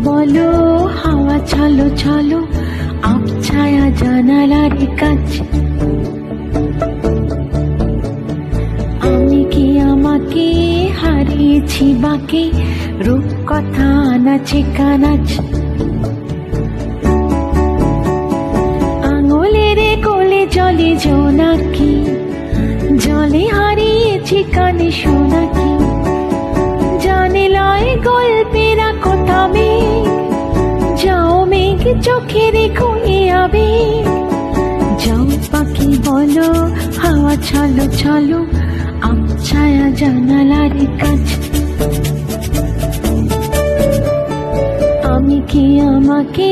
বলো হাওয়া চলো চলো আবছায়া জানালার কাছে। আমি কি আমাকে হারিয়েছি বাকি রূপ কথা নাচে কানাচ। আঙুলের কোলে জলে জোনাকি জলে হারিয়েছি কানে শোনাকি। জানিলায় গল্পেরা কথা মেঘ যাও মেঘ চোখে রেখো এ আবেগ। যাও পাখি বলো হাওয়া চলো চলো আবছায়া জানালার কাছে। আমি কি আমাকে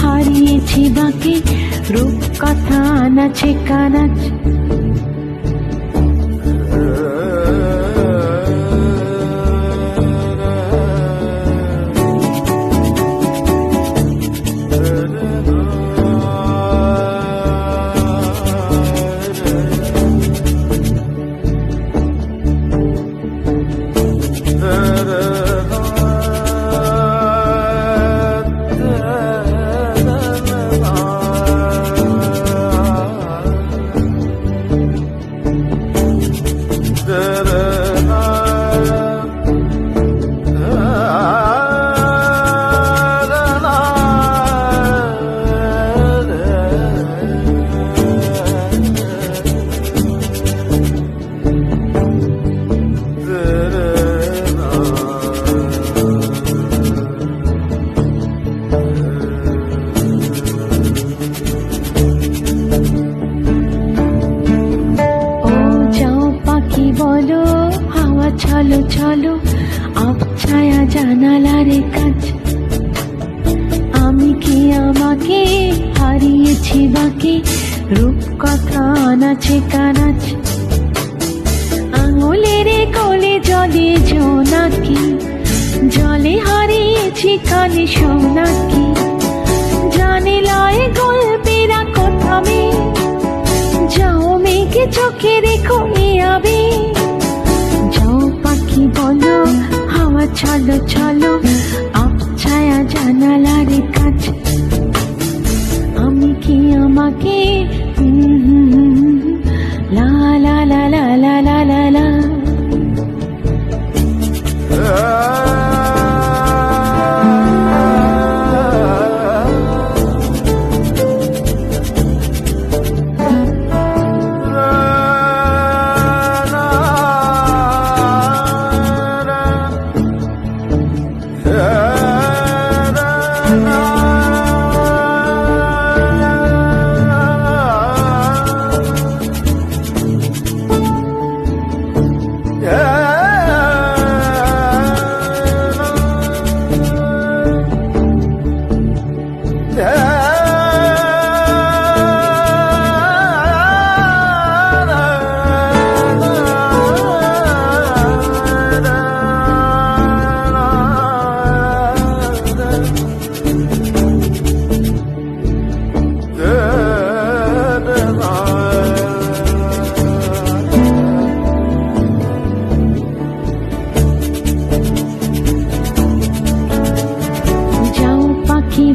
হারিয়েছি বাকি রূপ কথা নাচে কানাচ। বলো হাওয়া চলো চলো আবছায়া জানালার কাছে। আমি কি আমাকে হারিয়েছি বাকি রূপ কথা নাচে কানাচ। আঙুলের কোলে জলে জোনাকি জলে হারিয়েছি কানে শোনাকি। জানিলায় গল্পেরা কথা মেঘ যাও মেঘে চোখে রেখো এ আবেগ। যাও পাখি বলো হাওয়া চলো চলো আবছায়া জানালার কাছে। আমি কি আমাকে লা লা লা লা লা লা লা লা।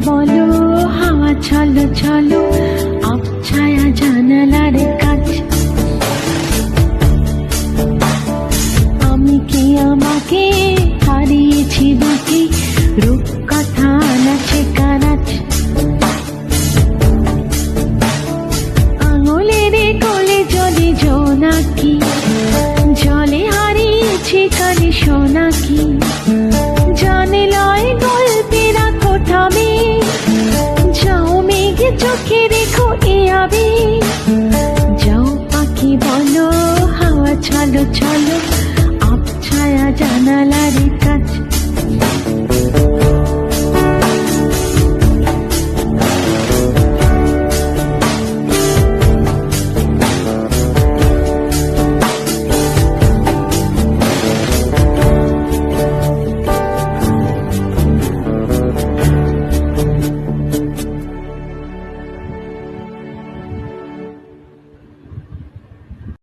বলো হাওয়া চলো চলো আবছায়া জানালার কাছে। আমি কি আমাকে হারিয়েছি বাকি রূপ কথা নাচে কানাচ। আঙুলের কোলে জলে জোনাকি জলে হারিয়েছি কানে শোনাকি। জানিলায় গল্পেরা কথা মেঘ যাও মেঘে চোখে রেখো এ আবেগ। যাও পাখি বলো হাওয়া চলো চলো আবছায়া জানালার